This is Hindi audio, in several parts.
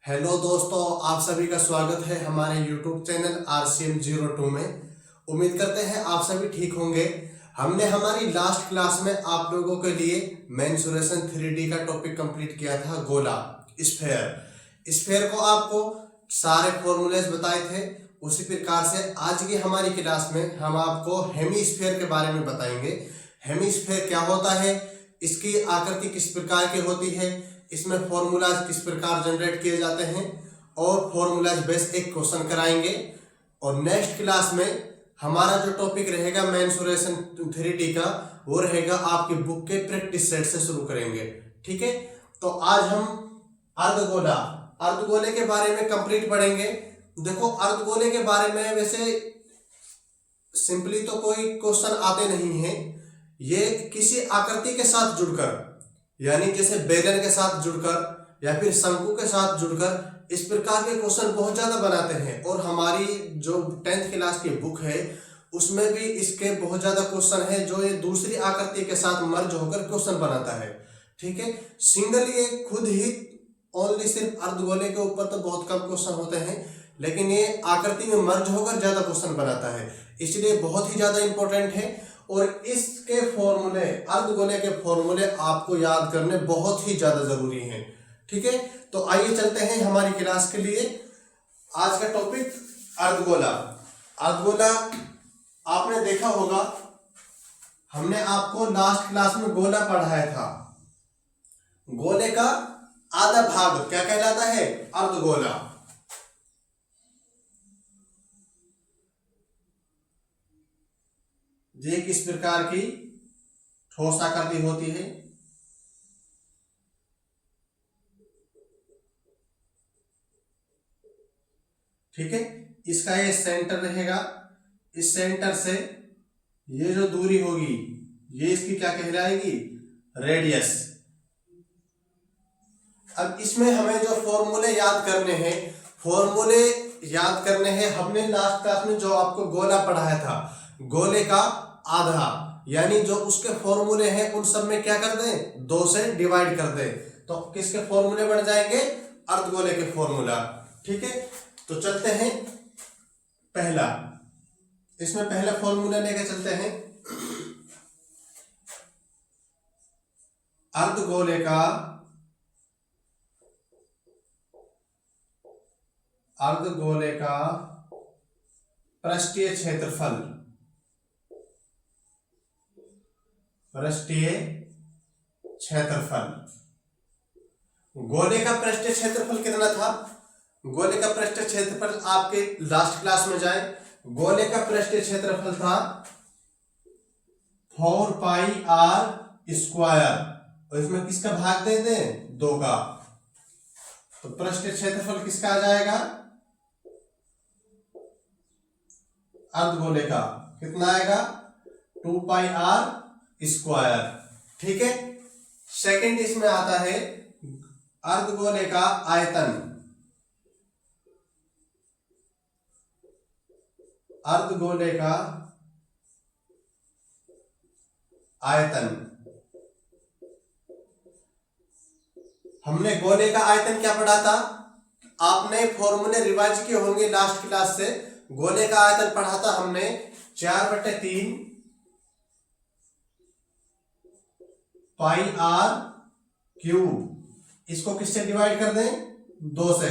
हेलो दोस्तों, आप सभी का स्वागत है हमारे यूट्यूब चैनल RCM02 में। उम्मीद करते हैं आप सभी ठीक होंगे। हमने हमारी लास्ट क्लास में आप लोगों के लिए मेंसुरेशन 3D का टॉपिक कंप्लीट किया था, गोला स्फेयर। स्फेयर को आपको सारे फॉर्मूलेज बताए थे। उसी प्रकार से आज की हमारी क्लास में हम आपको हेमीस्फेयर के बारे में बताएंगे। हेमीस्फेयर क्या होता है, इसकी आकृति किस प्रकार की होती है, इसमें फॉर्मूलाज किस प्रकार जनरेट किए जाते हैं और फॉर्मूलाज बेस एक क्वेश्चन कराएंगे। और नेक्स्ट क्लास में हमारा जो टॉपिक रहेगा मेंसुरेशन 3D का, वो रहेगा आपकी बुक के प्रैक्टिस सेट से शुरू करेंगे। ठीक है, तो आज हम अर्धगोले के बारे में कंप्लीट पढ़ेंगे। देखो, अर्धगोले के बारे में वैसे सिंपली तो कोई क्वेश्चन आते नहीं है। ये किसी आकृति के साथ जुड़कर, यानी जैसे बेलन के साथ जुड़कर या फिर शंकु के साथ जुड़कर, इस प्रकार के क्वेश्चन बहुत ज्यादा बनाते हैं। और हमारी जो 10th क्लास की बुक है उसमें भी इसके बहुत ज्यादा क्वेश्चन है जो ये दूसरी आकृति के साथ मर्ज होकर क्वेश्चन बनाता है। ठीक है, सिंगल ये खुद ही ओनली सिर्फ अर्धगोले के ऊपर तो बहुत कम क्वेश्चन होते हैं, लेकिन ये आकृति में मर्ज होकर ज्यादा क्वेश्चन बनाता है, इसलिए बहुत ही ज्यादा इंपॉर्टेंट है। और इसके फॉर्मूले, अर्धगोले के फॉर्मूले आपको याद करने बहुत ही ज्यादा जरूरी हैं। ठीक है, तो आइए चलते हैं हमारी क्लास के लिए। आज का टॉपिक अर्धगोला। अर्धगोला आपने देखा होगा, हमने आपको लास्ट क्लास में गोला पढ़ाया था। गोले का आधा भाग क्या कहलाता है? अर्धगोला। ये किस प्रकार की ठोस आकृति होती है। ठीक है, इसका ये सेंटर रहेगा। इस सेंटर से ये जो दूरी होगी ये इसकी क्या कहलाएगी? रेडियस। अब इसमें हमें जो फॉर्मूले याद करने हैं, हमने लास्ट क्लास में जो आपको गोला पढ़ाया था, गोले का आधा, यानी जो उसके फॉर्मूले हैं उन सब में क्या कर दें? 2 से डिवाइड कर दें, तो किसके फॉर्मूले बन जाएंगे? अर्धगोले के फॉर्मूला। ठीक है, तो चलते हैं पहला, इसमें पहला फॉर्मूला लेके चलते हैं। अर्धगोले का पृष्ठीय क्षेत्रफल गोले का पृष्ठीय क्षेत्रफल कितना था? गोले का पृष्ठीय क्षेत्रफल आपके लास्ट क्लास में जाए, गोले का पृष्ठीय क्षेत्रफल था 4πr²। और इसमें किसका भाग दे दें? 2 का। तो पृष्ठीय क्षेत्रफल किसका आ जाएगा? अर्धगोले का कितना आएगा? 2πr²। ठीक है, सेकंड इसमें आता है अर्धगोले का आयतन। अर्धगोले का आयतन, हमने गोले का आयतन क्या पढ़ा था? आपने फॉर्मूले रिवाइज किए होंगे लास्ट क्लास से। गोले का आयतन पढ़ा था हमने 4/3 πr³। इसको किससे डिवाइड कर दें? 2 से।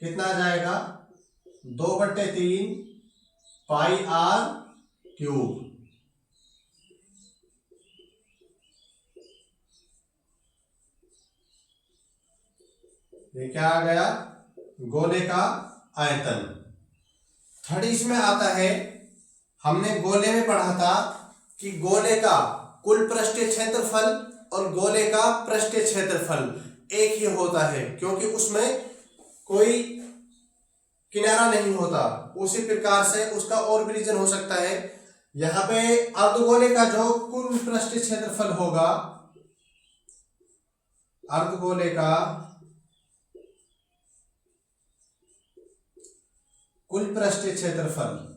कितना आ जाएगा? 2/3 πr³। ये क्या आ गया? गोले का आयतन। थर्ड इसमें आता है, हमने गोले में पढ़ा था कि गोले का कुल पृष्ठीय क्षेत्रफल और गोले का पृष्ठीय क्षेत्रफल एक ही होता है, क्योंकि उसमें कोई किनारा नहीं होता। उसी प्रकार से उसका और भी रीजन हो सकता है। यहां पे अर्धगोले का जो कुल पृष्ठीय क्षेत्रफल होगा, अर्धगोले का कुल पृष्ठीय क्षेत्रफल,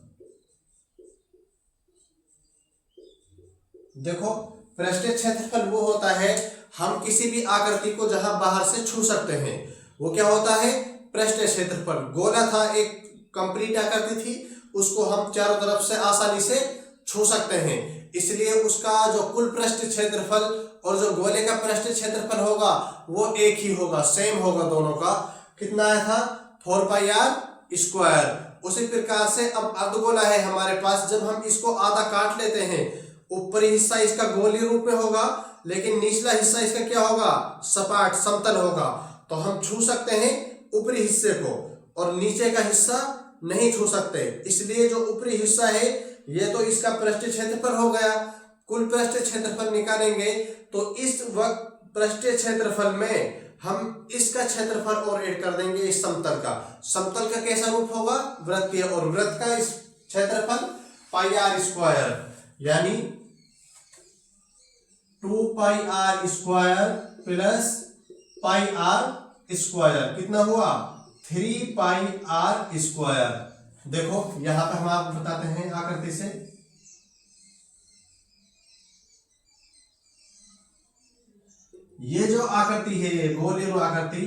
देखो पृष्ठीय क्षेत्रफल वो होता है हम किसी भी आकृति को जहां बाहर से छू सकते हैं, वो क्या होता है, पृष्ठीय क्षेत्रफल। गोला था, एक कंप्लीट आकृति थी, उसको हम चारों तरफ से आसानी से छू सकते हैं, इसलिए उसका जो कुल पृष्ठीय क्षेत्रफल और जो गोले का पृष्ठीय क्षेत्रफल होगा वो एक ही होगा, सेम होगा दोनों का। कितना आया था, 4πr²। उसी प्रकार से अब अर्धगोला है हमारे पास, जब हम इसको आधा काट लेते हैं, ऊपरी हिस्सा इसका गोलीय रूप में होगा, लेकिन निचला हिस्सा इसका क्या होगा, सपाट समतल होगा। तो हम छू सकते हैं ऊपरी हिस्से को और नीचे का हिस्सा नहीं छू सकते, इसलिए जो ऊपरी हिस्सा है ये तो इसका पृष्ठीय क्षेत्रफल हो गया। कुल पृष्ठीय क्षेत्रफल निकालेंगे तो इस वक्त पृष्ठीय क्षेत्रफल में हम इसका क्षेत्रफल और ऐड कर देंगे इस समतल का। समतल का कैसा रूप होगा, वृत्तीय, और वृत्त का इस क्षेत्रफल πr², यानी 2πr² प्लस πr², कितना हुआ, 3πr²। देखो यहां पे हम आपको बताते हैं आकृति से, ये जो आकृति है, ये गोलीय आकृति,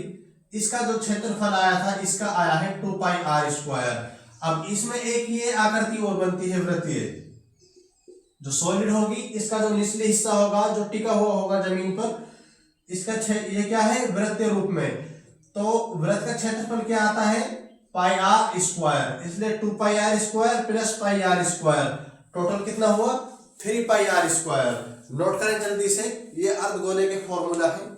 इसका जो क्षेत्रफल आया था इसका आया है 2πr²। अब इसमें एक ये आकृति और बनती है वृत्तीय, जो सॉलिड होगी, इसका जो निचले हिस्सा होगा जो टिका हुआ होगा जमीन पर, इसका ये क्या है, वृत्तीय रूप में। तो वृत्त का क्षेत्रफल क्या आता है, πr², इसलिए 2πr² प्लस πr², टोटल कितना हुआ, 3πr²। नोट करें जल्दी से, ये अर्धगोले के फॉर्मूला है।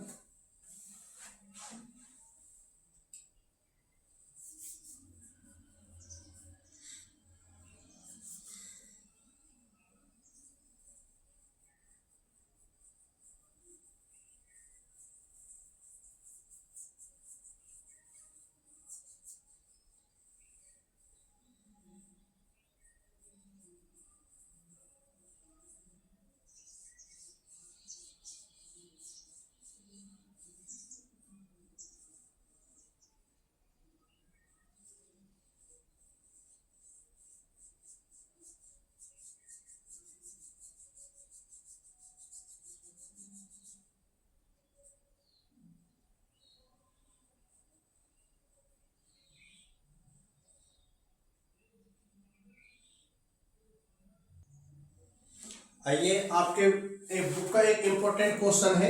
आइए, आपके एक बुक का एक इंपॉर्टेंट क्वेश्चन है,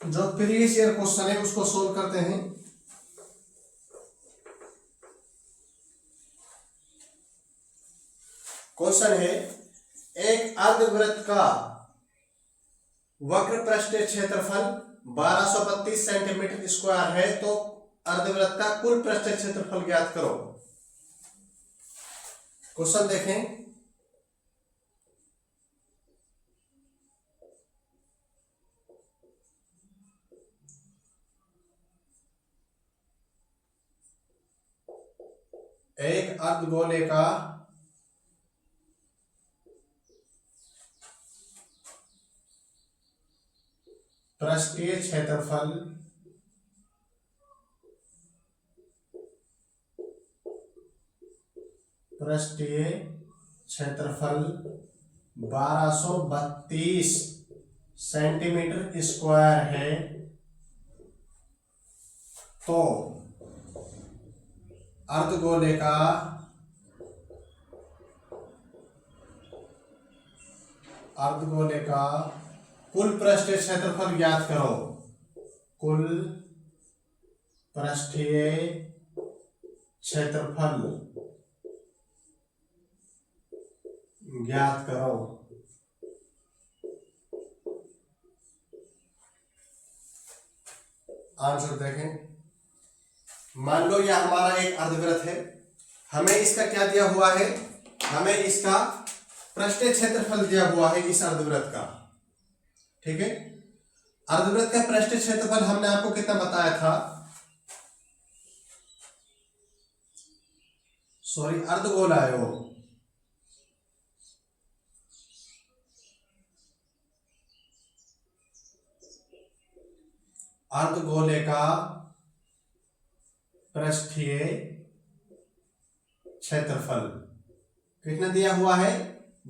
जो प्रीवियस ईयर क्वेश्चन है, उसको सोल्व करते हैं। क्वेश्चन है, एक अर्धवृत्त का वक्र पृष्ठीय क्षेत्रफल 1232 सेंटीमीटर स्क्वायर है, तो अर्धवृत्त का कुल पृष्ठीय क्षेत्रफल ज्ञात करो। क्वेश्चन देखें, एक अर्धगोले का पृष्ठीय क्षेत्रफल पृष्ठीय क्षेत्रफल 1232 सेंटीमीटर स्क्वायर है, तो अर्धगोले का कुल पृष्ठीय क्षेत्रफल ज्ञात करो। कुल पृष्ठीय क्षेत्रफल ज्ञात करो। आंसर देखें, मान लो यह हमारा एक अर्धवृत्त है, हमें इसका क्या दिया हुआ है, हमें इसका पृष्ठीय क्षेत्रफल दिया हुआ है इस अर्धवृत्त का, ठीक है। अर्धवृत्त का पृष्ठीय क्षेत्रफल हमने आपको कितना बताया था, सॉरी अर्धगोला है वो, अर्धगोले का पृष्ठीय क्षेत्रफल कितना दिया हुआ है,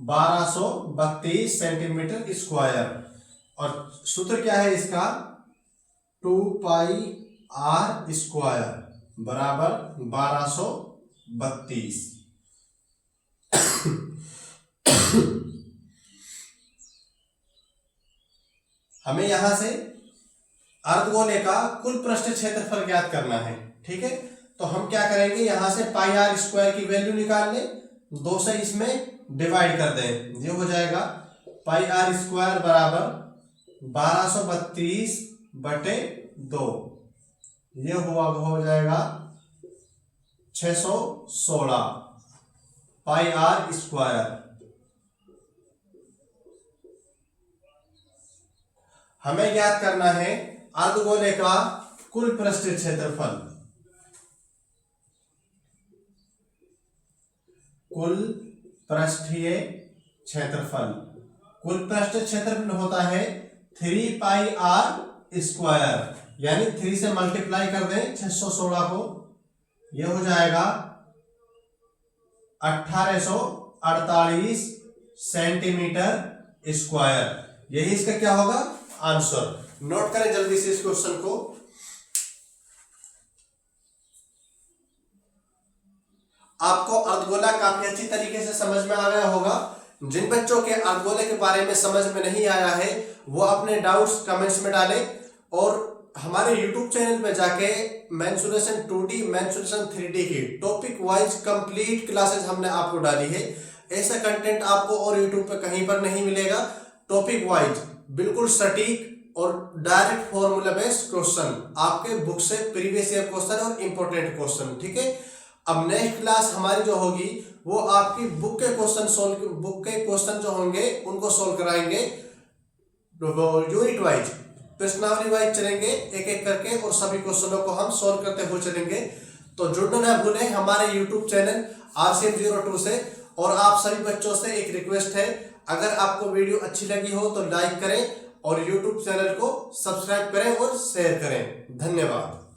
1232 सेंटीमीटर स्क्वायर। और सूत्र क्या है इसका, 2πr² बराबर 1232। हमें यहां से अर्धगोले का कुल पृष्ठ क्षेत्रफल ज्ञात करना है। ठीक है, तो हम क्या करेंगे, यहां से πr² की वैल्यू निकाल लें, 2 से इसमें डिवाइड कर दें, ये हो जाएगा πr² बराबर 1232/2, ये हो जाएगा 616 πr²। हमें ज्ञात करना है अर्धगोले का कुल पृष्ठ क्षेत्रफल। कुल पृष्ठीय क्षेत्रफल, कुल पृष्ठ क्षेत्रफल होता है 3πr², यानी 3 से मल्टीप्लाई कर दें 616 को, यह हो जाएगा 1848 सेंटीमीटर स्क्वायर। यही इसका क्या होगा, आंसर। नोट करें जल्दी से इस क्वेश्चन को। आपको अर्धगोला काफी अच्छी तरीके से समझ में आ गया होगा। जिन बच्चों के अर्धगोले के बारे में समझ में नहीं आया है वो अपने डाउट्स कमेंट्स में डालें, और हमारे YouTube चैनल पे जाके मेंसुरेशन 2D मेंसुरेशन 3D की टॉपिक वाइज कंप्लीट क्लासेस हमने आपको डाली है। ऐसा कंटेंट आपको और YouTube पे कहीं पर नहीं मिलेगा। टॉपिक वाइज बिल्कुल सटीक और डायरेक्ट फॉर्मूला बेस्ड क्वेश्चन, आपके बुक से प्रीवियस ईयर क्वेश्चन और इंपॉर्टेंट क्वेश्चन। ठीक है, अब नेक्स्ट क्लास हमारी जो होगी वो आपकी बुक के क्वेश्चन जो होंगे उनको सोल्व कराएंगे, यूनिट वाइज प्रश्नावली वाइज चलेंगे एक एक करके, और सभी क्वेश्चनों को हम सोल्व करते हुए चलेंगे। तो जुड़ना ना भूलें हमारे YouTube चैनल RCM02 से। और आप सभी बच्चों से एक रिक्वेस्ट है, अगर आपको वीडियो अच्छी लगी हो तो लाइक करें और YouTube चैनल को सब्सक्राइब करें और शेयर करें। धन्यवाद।